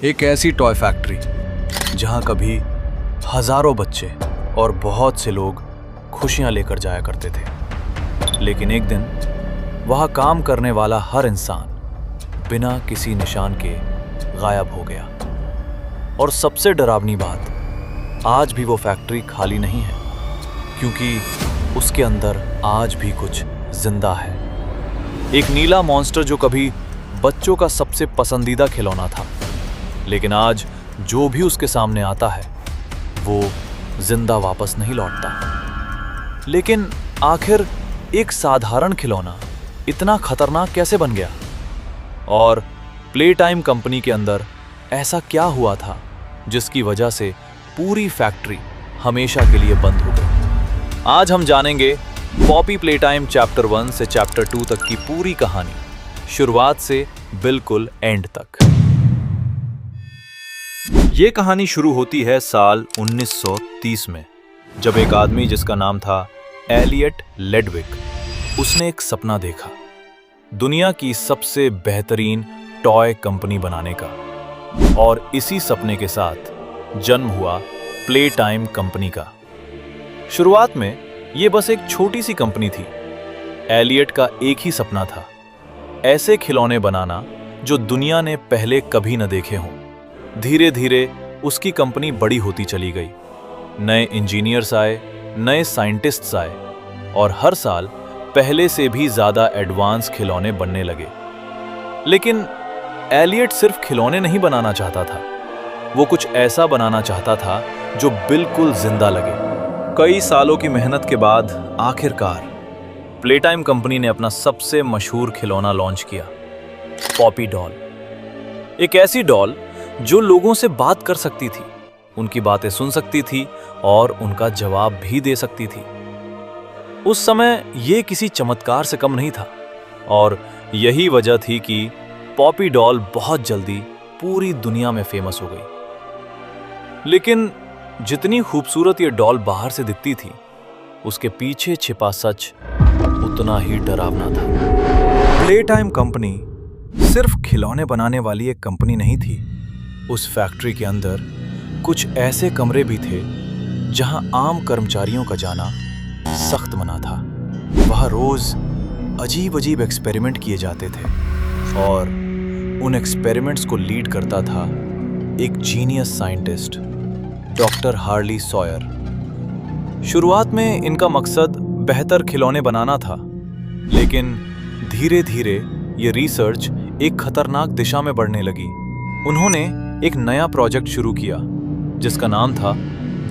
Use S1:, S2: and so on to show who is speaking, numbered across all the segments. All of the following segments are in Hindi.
S1: एक ऐसी टॉय फैक्ट्री जहां कभी हजारों बच्चे और बहुत से लोग खुशियां लेकर जाया करते थे। लेकिन एक दिन वहां काम करने वाला हर इंसान बिना किसी निशान के गायब हो गया। और सबसे डरावनी बात, आज भी वो फैक्ट्री खाली नहीं है, क्योंकि उसके अंदर आज भी कुछ जिंदा है। एक नीला मॉन्स्टर जो कभी बच्चों का सबसे पसंदीदा खिलौना था, लेकिन आज जो भी उसके सामने आता है वो जिंदा वापस नहीं लौटता। लेकिन आखिर एक साधारण खिलौना इतना खतरनाक कैसे बन गया? और प्ले टाइम कंपनी के अंदर ऐसा क्या हुआ था जिसकी वजह से पूरी फैक्ट्री हमेशा के लिए बंद हो गई? आज हम जानेंगे पॉपी प्ले टाइम चैप्टर 1 से चैप्टर 2 तक की पूरी कहानी, शुरुआत से बिल्कुल एंड तक। ये कहानी शुरू होती है साल 1930 में, जब एक आदमी जिसका नाम था एलियट लेडविक, उसने एक सपना देखा, दुनिया की सबसे बेहतरीन टॉय कंपनी बनाने का। और इसी सपने के साथ जन्म हुआ प्ले टाइम कंपनी का। शुरुआत में ये बस एक छोटी सी कंपनी थी। एलियट का एक ही सपना था, ऐसे खिलौने बनाना जो दुनिया ने पहले कभी न देखे हों। धीरे धीरे उसकी कंपनी बड़ी होती चली गई। नए इंजीनियर्स आए, नए साइंटिस्ट्स आए, और हर साल पहले से भी ज्यादा एडवांस खिलौने बनने लगे। लेकिन एलियट सिर्फ खिलौने नहीं बनाना चाहता था, वो कुछ ऐसा बनाना चाहता था जो बिल्कुल जिंदा लगे। कई सालों की मेहनत के बाद आखिरकार प्ले टाइम कंपनी ने अपना सबसे मशहूर खिलौना लॉन्च किया, पॉपी डॉल। एक ऐसी डॉल जो लोगों से बात कर सकती थी, उनकी बातें सुन सकती थी और उनका जवाब भी दे सकती थी। उस समय यह किसी चमत्कार से कम नहीं था, और यही वजह थी कि पॉपी डॉल बहुत जल्दी पूरी दुनिया में फेमस हो गई। लेकिन जितनी खूबसूरत ये डॉल बाहर से दिखती थी, उसके पीछे छिपा सच उतना ही डरावना था। प्ले टाइम कंपनी सिर्फ खिलौने बनाने वाली एक कंपनी नहीं थी। उस फैक्ट्री के अंदर कुछ ऐसे कमरे भी थे जहां आम कर्मचारियों का जाना सख्त मना था। वहां रोज अजीब अजीब एक्सपेरिमेंट किए जाते थे, और उन एक्सपेरिमेंट्स को लीड करता था एक genius scientist, doctor Harley Sawyer. शुरुआत में इनका मकसद बेहतर खिलौने बनाना था, लेकिन धीरे धीरे ये रिसर्च एक खतरनाक दिशा में बढ़ने लगी। उन्होंने एक नया प्रोजेक्ट शुरू किया जिसका नाम था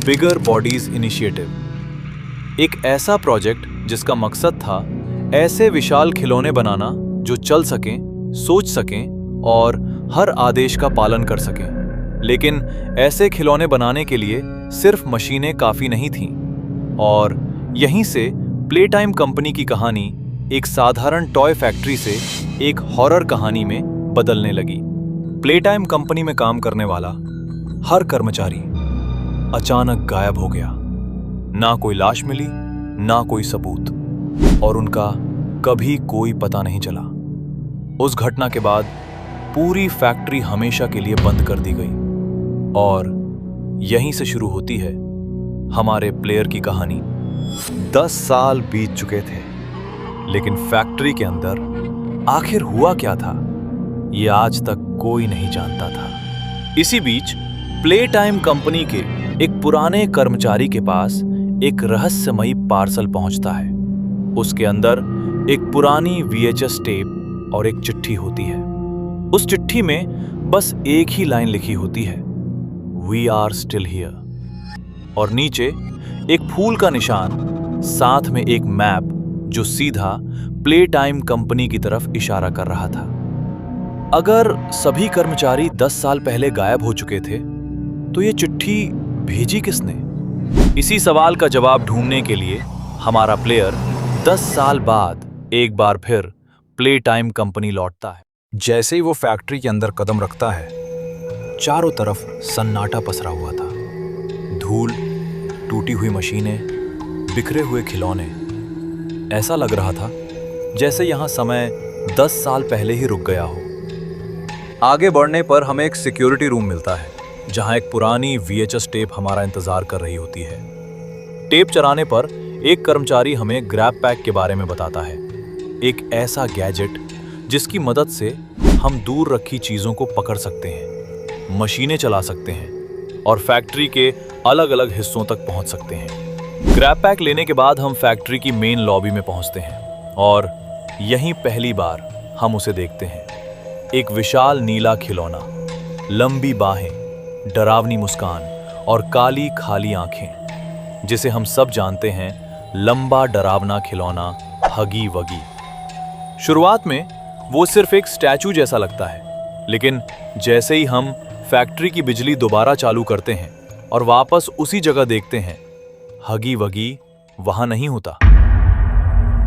S1: बिगर बॉडीज इनिशिएटिव। एक ऐसा प्रोजेक्ट जिसका मकसद था ऐसे विशाल खिलौने बनाना जो चल सकें, सोच सकें और हर आदेश का पालन कर सकें। लेकिन ऐसे खिलौने बनाने के लिए सिर्फ मशीनें काफी नहीं थीं, और यहीं से प्ले टाइम कंपनी की कहानी एक साधारण टॉय फैक्ट्री से एक हॉरर कहानी में बदलने लगी। प्ले टाइम कंपनी में काम करने वाला हर कर्मचारी अचानक गायब हो गया। ना कोई लाश मिली, ना कोई सबूत, और उनका कभी कोई पता नहीं चला। उस घटना के बाद पूरी फैक्ट्री हमेशा के लिए बंद कर दी गई, और यहीं से शुरू होती है हमारे प्लेयर की कहानी। 10 साल बीत चुके थे, लेकिन फैक्ट्री के अंदर आखिर हुआ क्या था, ये आज तक कोई नहीं जानता था। इसी बीच प्ले टाइम कंपनी के एक पुराने कर्मचारी के पास एक रहस्यमयी पार्सल पहुंचता है। उसके अंदर एक पुरानी VHS टेप और एक चिट्ठी होती है। उस चिट्ठी में बस एक ही लाइन लिखी होती है, वी आर स्टिल हियर, और नीचे एक फूल का निशान, साथ में एक मैप जो सीधा प्ले टाइम कंपनी की तरफ इशारा कर रहा था। अगर सभी कर्मचारी 10 साल पहले गायब हो चुके थे, तो ये चिट्ठी भेजी किसने? इसी सवाल का जवाब ढूंढने के लिए हमारा प्लेयर 10 साल बाद एक बार फिर प्ले टाइम कंपनी लौटता है। जैसे ही वो फैक्ट्री के अंदर कदम रखता है, चारों तरफ सन्नाटा पसरा हुआ था। धूल, टूटी हुई मशीनें, बिखरे हुए खिलौने। ऐसा लग रहा था जैसे यहां समय 10 साल पहले ही रुक गया हो। आगे बढ़ने पर हमें एक सिक्योरिटी रूम मिलता है, जहां एक पुरानी VHS टेप हमारा इंतजार कर रही होती है। टेप चलाने पर एक कर्मचारी हमें ग्रैब पैक के बारे में बताता है, एक ऐसा गैजेट जिसकी मदद से हम दूर रखी चीजों को पकड़ सकते हैं, मशीनें चला सकते हैं और फैक्ट्री के अलग अलग हिस्सों तक पहुंच सकते हैं। ग्रैब पैक लेने के बाद हम फैक्ट्री की मेन लॉबी में पहुंचते हैं और यहीं पहली बार हम उसे देखते हैं। एक विशाल नीला खिलौना, लंबी बाहें, डरावनी मुस्कान और काली खाली आंखें, जिसे हम सब जानते हैं लंबा डरावना खिलौना हगी वगी। शुरुआत में वो सिर्फ एक स्टैचू जैसा लगता है, लेकिन जैसे ही हम फैक्ट्री की बिजली दोबारा चालू करते हैं और वापस उसी जगह देखते हैं, हगी वगी वहां नहीं होता।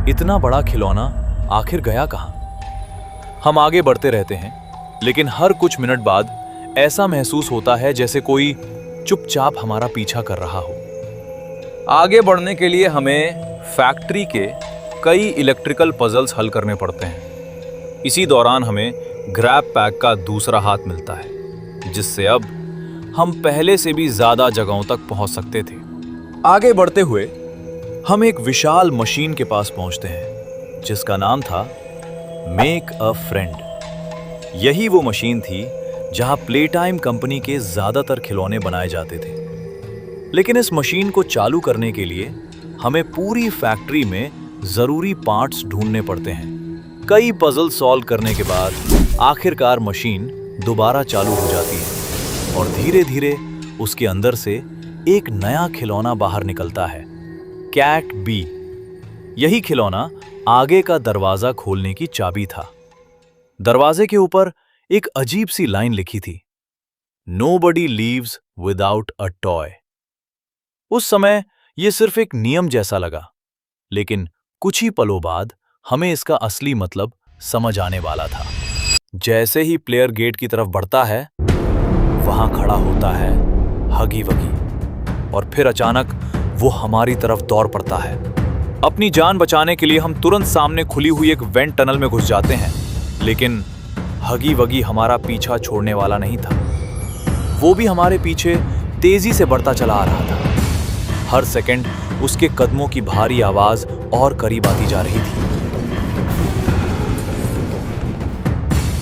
S1: इतना बड़ा खिलौना आखिर गया कहां? हम आगे बढ़ते रहते हैं, लेकिन हर कुछ मिनट बाद ऐसा महसूस होता है जैसे कोई चुपचाप हमारा पीछा कर रहा हो। आगे बढ़ने के लिए हमें फैक्ट्री के कई इलेक्ट्रिकल पजल्स हल करने पड़ते हैं। इसी दौरान हमें ग्रैब पैक का दूसरा हाथ मिलता है, जिससे अब हम पहले से भी ज्यादा जगहों तक पहुंच सकते थे। आगे बढ़ते हुए हम एक विशाल मशीन के पास पहुंचते हैं, जिसका नाम था मेक अ फ्रेंड। यही वो मशीन थी जहां प्लेटाइम कंपनी के ज्यादातर खिलौने बनाए जाते थे। लेकिन इस मशीन को चालू करने के लिए हमें पूरी फैक्ट्री में जरूरी पार्ट्स ढूंढने पड़ते हैं। कई पजल सॉल्व करने के बाद आखिरकार मशीन दोबारा चालू हो जाती है और धीरे धीरे उसके अंदर से एक नया खिलौना बाहर निकलता है, कैट बी। यही खिलौना आगे का दरवाजा खोलने की चाबी था। दरवाजे के ऊपर एक अजीब सी लाइन लिखी थी, nobody leaves without a toy. उस समय यह सिर्फ एक नियम जैसा लगा, लेकिन कुछ ही पलों बाद हमें इसका असली मतलब समझ आने वाला था। जैसे ही प्लेयर गेट की तरफ बढ़ता है, वहां खड़ा होता है हगी वगी और फिर अचानक वो हमारी तरफ दौड़ पड़ता है। अपनी जान बचाने के लिए हम तुरंत सामने खुली हुई एक वेंट टनल में घुस जाते हैं, लेकिन हगी वगी हमारा पीछा छोड़ने वाला नहीं था। वो भी हमारे पीछे तेजी से बढ़ता चला आ रहा था। हर सेकंड उसके कदमों की भारी आवाज और करीब आती जा रही थी।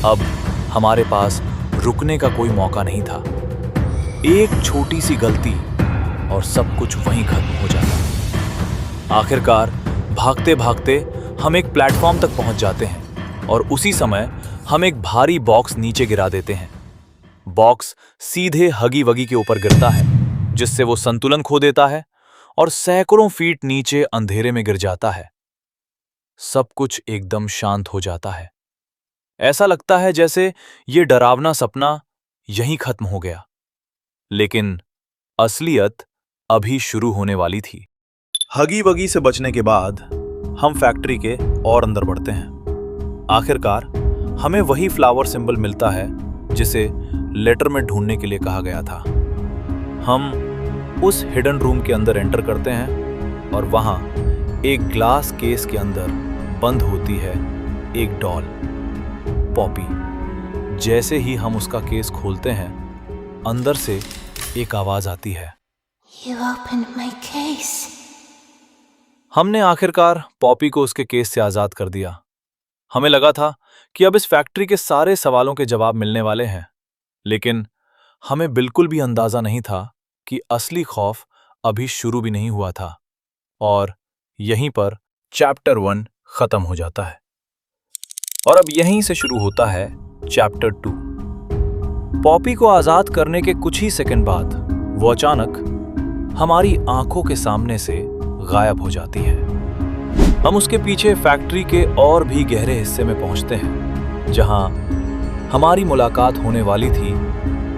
S1: अब हमारे पास रुकने का कोई मौका नहीं था। एक छोटी सी गलती और सब कुछ वहीं खत्म हो जाता। आखिरकार भागते भागते हम एक प्लेटफॉर्म तक पहुंच जाते हैं और उसी समय हम एक भारी बॉक्स नीचे गिरा देते हैं। बॉक्स सीधे हगी वगी के ऊपर गिरता है, जिससे वो संतुलन खो देता है और सैकड़ों फीट नीचे अंधेरे में गिर जाता है। सब कुछ एकदम शांत हो जाता है। ऐसा लगता है जैसे ये डरावना सपना यहीं खत्म हो गया, लेकिन असलियत अभी शुरू होने वाली थी। हगी वगी से बचने के बाद हम फैक्ट्री के और अंदर बढ़ते हैं। आखिरकार हमें वही फ्लावर सिंबल मिलता है जिसे लेटर में ढूंढने के लिए कहा गया था। हम उस हिडन रूम के अंदर एंटर करते हैं और वहां एक ग्लास केस के अंदर बंद होती है एक डॉल, पॉपी। जैसे ही हम उसका केस खोलते हैं, अंदर से एक आवाज आती है,
S2: You opened my case.
S1: हमने आखिरकार पॉपी को उसके केस से आजाद कर दिया। हमें लगा था कि अब इस फैक्ट्री के सारे सवालों के जवाब मिलने वाले हैं, लेकिन हमें बिल्कुल भी अंदाजा नहीं था कि असली खौफ अभी शुरू भी नहीं हुआ था। और यहीं पर चैप्टर 1 खत्म हो जाता है और अब यहीं से शुरू होता है चैप्टर 2। पॉपी को आजाद करने के कुछ ही सेकंड बाद वो अचानक हमारी आंखों के सामने से गायब हो जाती है। हम उसके पीछे फैक्ट्री के और भी गहरे हिस्से में पहुंचते हैं, जहां हमारी मुलाकात होने वाली थी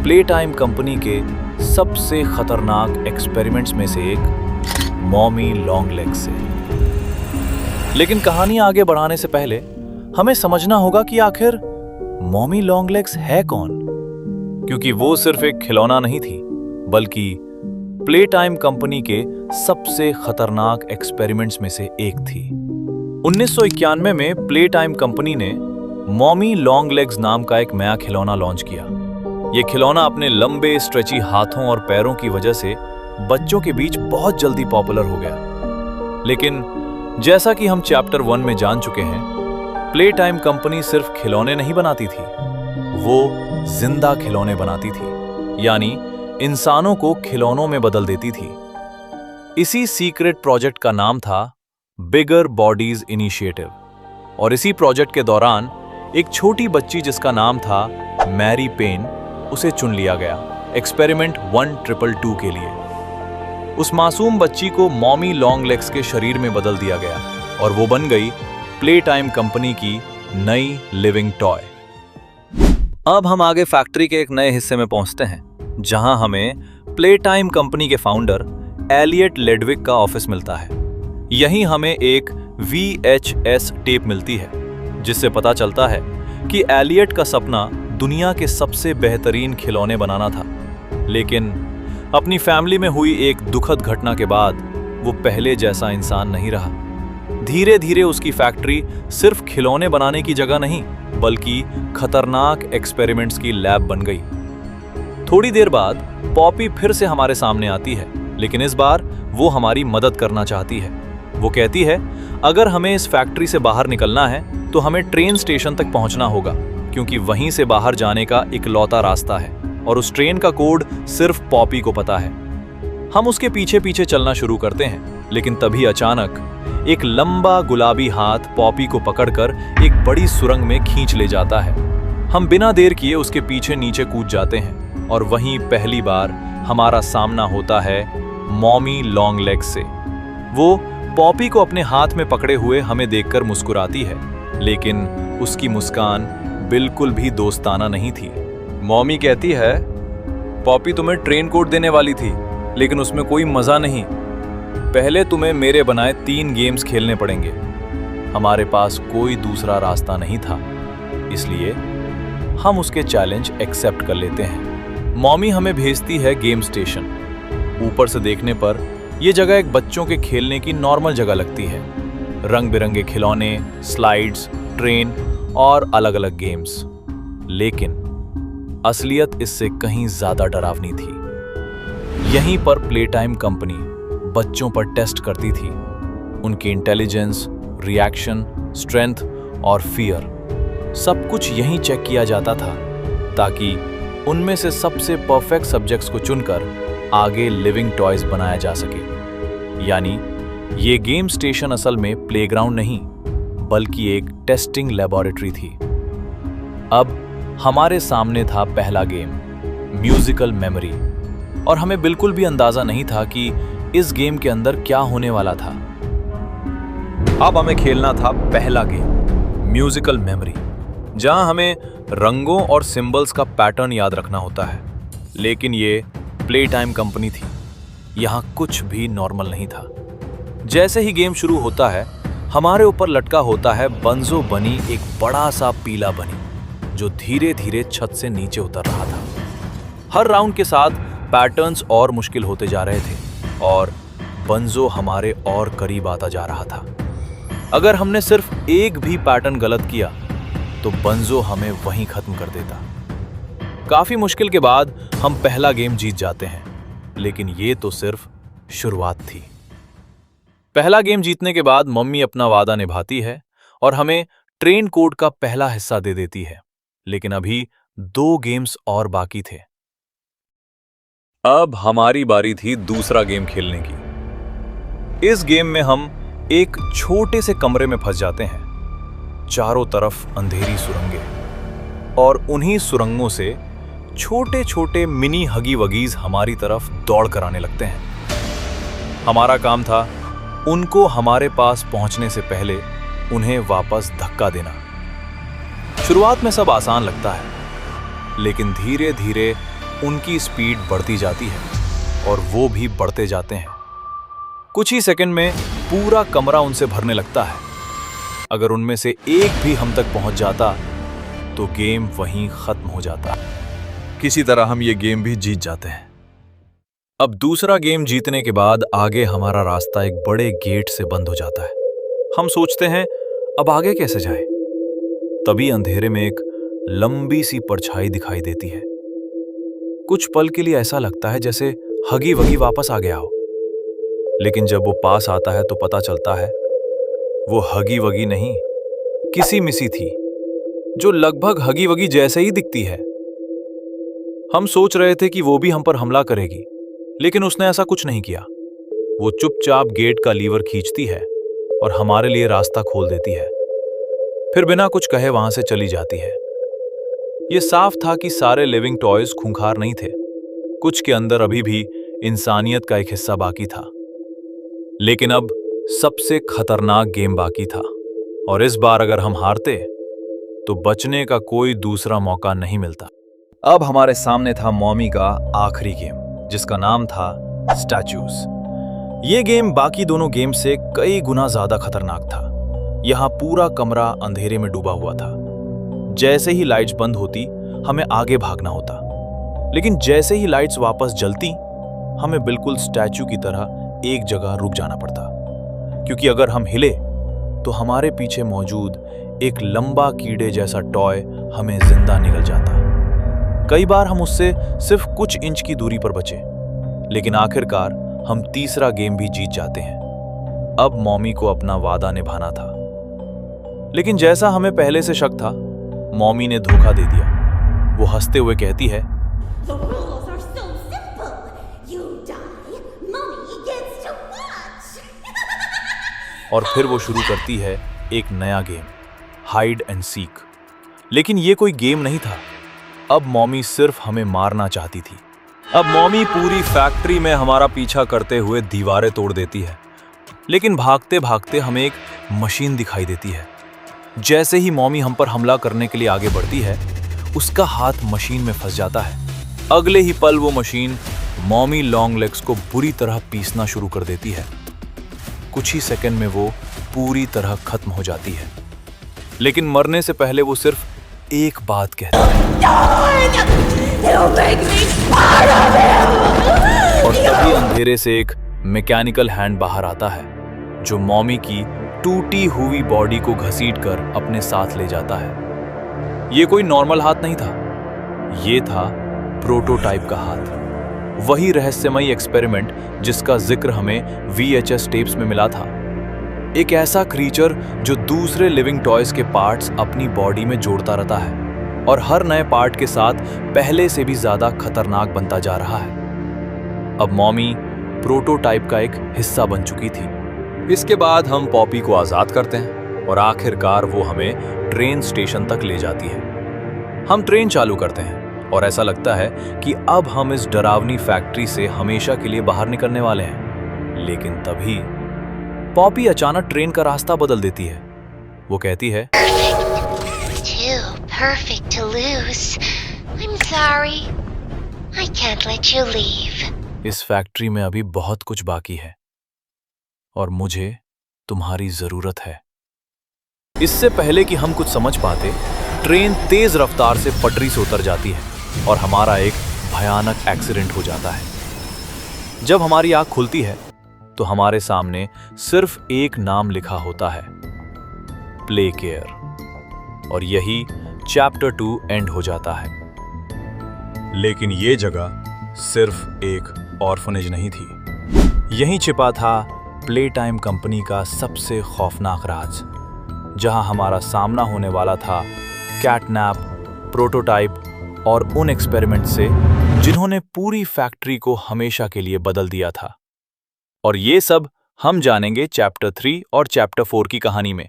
S1: प्लेटाइम कंपनी के सबसे खतरनाक एक्सपेरिमेंट्स में से एक, मॉमी लॉन्गलेग्स से। लेकिन कहानी आगे बढ़ाने से पहले हमें समझना होगा कि आखिर मॉमी लॉन्गलेग्स है कौन, क्योंकि वो सिर्फ एक खिलौना नहीं थी, बल्कि प्लेटाइम कंपनी के सबसे खतरनाक एक्सपेरिमेंट्स में से एक थी। 1991 में प्लेटाइम कंपनी ने मॉमी लॉन्ग लेग्स नाम का एक नया खिलौना लॉन्च किया। यह खिलौना अपने लंबे स्ट्रेची हाथों और पैरों की वजह से बच्चों के बीच बहुत जल्दी पॉपुलर हो गया। लेकिन जैसा कि हम चैप्टर 1 में जान चुके हैं, प्ले टाइम कंपनी सिर्फ खिलौने नहीं बनाती थी, वो जिंदा खिलौने बनाती थी, यानी इंसानों को खिलौनों में बदल देती थी। इसी सीक्रेट प्रोजेक्ट का नाम था बिगर बॉडीज इनिशिएटिव, और इसी प्रोजेक्ट के दौरान एक छोटी बच्ची जिसका नाम था मैरी पेन, उसे चुन लिया गया एक्सपेरिमेंट 1222 के लिए। उस मासूम बच्ची को मॉमी लॉन्ग लेग्स के शरीर में बदल दिया गया और वो बन गई प्ले टाइम कंपनी की नई लिविंग टॉय। अब हम आगे फैक्ट्री के एक नए हिस्से में पहुंचते हैं, जहां हमें प्ले टाइम कंपनी के फाउंडर एलियट लेडविक का ऑफिस मिलता है। यहीं हमें एक VHS टेप मिलती है, जिससे पता चलता है कि एलियट का सपना दुनिया के सबसे बेहतरीन खिलौने बनाना था। लेकिन अपनी फैमिली में हुई एक दुखद घटना के बाद वो पहले जैसा इंसान नहीं रहा। धीरे धीरे उसकी फैक्ट्री सिर्फ खिलौने बनाने की जगह नहीं, बल्कि खतरनाक एक्सपेरिमेंट्स की लैब बन गई। थोड़ी देर बाद पॉपी फिर से हमारे सामने आती है, लेकिन इस बार वो हमारी मदद करना चाहती है। वो कहती है, अगर हमें इस फैक्ट्री से बाहर निकलना है तो हमें ट्रेन स्टेशन तक पहुंचना होगा, क्योंकि वहीं से बाहर जाने का इकलौता रास्ता है और उस ट्रेन का कोड सिर्फ पॉपी को पता है। हम उसके पीछे पीछे चलना शुरू करते हैं, लेकिन तभी अचानक एक लंबा गुलाबी हाथ पॉपी को पकड़कर एक बड़ी सुरंग में खींच ले जाता है। हम बिना देर किए उसके पीछे नीचे कूद जाते हैं और वहीं पहली बार हमारा सामना होता है मॉमी लॉन्ग लेग्स से। वो पॉपी को अपने हाथ में पकड़े हुए हमें देखकर मुस्कुराती है, लेकिन उसकी मुस्कान बिल्कुल भी दोस्ताना नहीं थी। मॉमी कहती है, पॉपी तुम्हें ट्रेन कोड देने वाली थी, लेकिन उसमें कोई मजा नहीं। पहले तुम्हें मेरे बनाए 3 गेम्स खेलने पड़ेंगे। हमारे पास कोई दूसरा रास्ता नहीं था, इसलिए हम उसके चैलेंज एक्सेप्ट कर लेते हैं। मॉमी हमें भेजती है गेम स्टेशन। ऊपर से देखने पर यह जगह एक बच्चों के खेलने की नॉर्मल जगह लगती है। रंग बिरंगे खिलौने, स्लाइड्स, ट्रेन और अलग अलग गेम्स। लेकिन असलियत इससे कहीं ज्यादा डरावनी थी। यहीं पर प्ले टाइम कंपनी बच्चों पर टेस्ट करती थी। उनकी इंटेलिजेंस, रिएक्शन, स्ट्रेंथ और फियर, सब कुछ यहीं चेक किया जाता था, ताकि उनमें से सबसे परफेक्ट सब्जेक्ट्स को चुनकर आगे लिविंग टॉयज बनाया जा सके। यानी ये गेम स्टेशन असल में प्लेग्राउंड नहीं, बल्कि एक टेस्टिंग लेबोरेटरी थी। अब हमारे सामने था पहला गेम, म्यूजिकल मेमोरी, और हमें बिल्कुल भी अंदाजा नहीं था कि इस गेम के अंदर क्या होने वाला था। अब हमें खेलना था पहला गेम, म्यूजिकल मेमोरी, जहां हमें रंगों और सिंबल्स का पैटर्न याद रखना होता है। लेकिन ये प्ले टाइम कंपनी थी, यहां कुछ भी नॉर्मल नहीं था। जैसे ही गेम शुरू होता है, हमारे ऊपर लटका होता है बंजो बनी एक बड़ा सा पीला बनी, जो धीरे धीरे छत से नीचे उतर रहा था। हर राउंड के साथ पैटर्न्स और मुश्किल होते जा रहे थे और बंजो हमारे और करीब आता जा रहा था। अगर हमने सिर्फ एक भी पैटर्न गलत किया तो बंजो हमें वहीं खत्म कर देता। काफी मुश्किल के बाद हम पहला गेम जीत जाते हैं, लेकिन ये तो सिर्फ शुरुआत थी। पहला गेम जीतने के बाद मम्मी अपना वादा निभाती है और हमें ट्रेन कोड का पहला हिस्सा दे देती है। लेकिन अभी 2 गेम्स और बाकी थे। अब हमारी बारी थी दूसरा गेम खेलने की। इस गेम में हम एक छोटे से कमरे में फंस जाते हैं। चारों तरफ अंधेरी सुरंगें, और उन्हीं सुरंगों से छोटे छोटे मिनी हगी वगीज हमारी तरफ दौड़ कर आने लगते हैं। हमारा काम था उनको हमारे पास पहुंचने से पहले उन्हें वापस धक्का देना। शुरुआत में सब आसान लगता है, लेकिन धीरे धीरे उनकी स्पीड बढ़ती जाती है और वो भी बढ़ते जाते हैं। कुछ ही सेकंड में पूरा कमरा उनसे भरने लगता है। अगर उनमें से एक भी हम तक पहुंच जाता तो गेम वहीं खत्म हो जाता। किसी तरह हम ये गेम भी जीत जाते हैं। अब दूसरा गेम जीतने के बाद आगे हमारा रास्ता एक बड़े गेट से बंद हो जाता है। हम सोचते हैं अब आगे कैसे जाएं? तभी अंधेरे में एक लंबी सी परछाई दिखाई देती है। कुछ पल के लिए ऐसा लगता है जैसे हगी वगी वापस आ गया हो, लेकिन जब वो पास आता है तो पता चलता है वो हगी वगी नहीं, किसी मिसी थी जो लगभग हगी वगी जैसे ही दिखती है। हम सोच रहे थे कि वो भी हम पर हमला करेगी, लेकिन उसने ऐसा कुछ नहीं किया। वो चुपचाप गेट का लीवर खींचती है और हमारे लिए रास्ता खोल देती है, फिर बिना कुछ कहे वहां से चली जाती है। ये साफ था कि सारे लिविंग टॉयज खूंखार नहीं थे, कुछ के अंदर अभी भी इंसानियत का एक हिस्सा बाकी था। लेकिन अब सबसे खतरनाक गेम बाकी था, और इस बार अगर हम हारते तो बचने का कोई दूसरा मौका नहीं मिलता। अब हमारे सामने था मॉमी का आखिरी गेम, जिसका नाम था स्टैचूज। ये गेम बाकी दोनों गेम से कई गुना ज्यादा खतरनाक था। यहां पूरा कमरा अंधेरे में डूबा हुआ था। जैसे ही लाइट्स बंद होती हमें आगे भागना होता, लेकिन जैसे ही लाइट्स वापस जलती हमें बिल्कुल स्टैचू की तरह एक जगह रुक जाना पड़ता, क्योंकि अगर हम हिले तो हमारे पीछे मौजूद एक लंबा कीड़े जैसा टॉय हमें जिंदा निगल जाता। कई बार हम उससे सिर्फ कुछ इंच की दूरी पर बचे, लेकिन आखिरकार हम तीसरा गेम भी जीत जाते हैं। अब मॉमी को अपना वादा निभाना था, लेकिन जैसा हमें पहले से शक था, मॉमी ने धोखा दे दिया। वो हंसते हुए कहती है,
S3: The rules are so simple. You die, Mommy gets to watch.
S1: और फिर वो शुरू करती है एक नया गेम, हाइड एंड सीक। लेकिन ये कोई गेम नहीं था। अब मॉमी सिर्फ हमें मारना चाहती थी। अब मॉमी पूरी फैक्ट्री में हमारा पीछा करते हुए दीवारें तोड़ देती है, लेकिन भागते भागते हमें एक मशीन दिखाई देती है। जैसे ही मॉमी हम पर हमला करने के लिए आगे बढ़ती है, उसका हाथ मशीन में फंस जाता है। अगले ही पल वो मशीन मॉमी लॉन्ग लेग्स को बुरी तरह पीसना शुरू कर देती है। कुछ ही सेकंड में वो पूरी तरह खत्म हो जाती है, लेकिन मरने से पहले वो सिर्फ एक बात कहती है,
S3: He'll make me part of him.
S1: और तभी अंधेरे से एक मैकेनिकल हैंड बाहर आता है, जो मॉमी की टूटी हुई बॉडी को घसीटकर अपने साथ ले जाता है। ये कोई नॉर्मल हाथ नहीं था, ये था प्रोटोटाइप का हाथ। वही रहस्यमयी एक्सपेरिमेंट जिसका जिक्र हमें VHS टेप्स में मिला था। एक ऐसा क्रीचर जो दूसरे लिविंग टॉयज के पार्ट्स अपनी बॉडी में जोड़ता रहता है और हर नए पार्ट के साथ पहले से भी ज्यादा खतरनाक बनता जा रहा है। अब मॉमी प्रोटोटाइप का एक हिस्सा बन चुकी थी। इसके बाद हम पॉपी को आजाद करते हैं और आखिरकार वो हमें ट्रेन स्टेशन तक ले जाती है। हम ट्रेन चालू करते हैं और ऐसा लगता है कि अब हम इस डरावनी फैक्ट्री से हमेशा के लिए बाहर निकलने वाले हैं। लेकिन तभी पॉपी अचानक ट्रेन का रास्ता बदल देती है। वो कहती है,
S2: Too perfect to lose. I'm sorry. I can't let you leave.
S1: इस फैक्ट्री में अभी बहुत कुछ बाकी है और मुझे तुम्हारी जरूरत है। इससे पहले कि हम कुछ समझ पाते, ट्रेन तेज रफ्तार से पटरी से उतर जाती है और हमारा एक भयानक एक्सीडेंट हो जाता है। जब हमारी आंख खुलती है तो हमारे सामने सिर्फ एक नाम लिखा होता है, प्ले केयर, और यही चैप्टर 2 एंड हो जाता है। लेकिन ये जगह सिर्फ एक ऑर्फनेज नहीं थी। यहीं छिपा था प्ले टाइम कंपनी का सबसे खौफनाक राज, जहां हमारा सामना होने वाला था कैटनैप, प्रोटोटाइप और उन एक्सपेरिमेंट से जिन्होंने पूरी फैक्ट्री को हमेशा के लिए बदल दिया था। और ये सब हम जानेंगे चैप्टर 3 और चैप्टर 4 की कहानी में।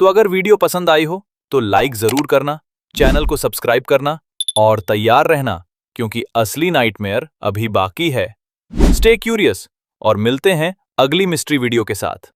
S1: तो अगर वीडियो पसंद आई हो तो लाइक जरूर करना, चैनल को सब्सक्राइब करना और तैयार रहना, क्योंकि असली नाइटमेयर अभी बाकी है। स्टे क्यूरियस और मिलते हैं अगली मिस्ट्री वीडियो के साथ।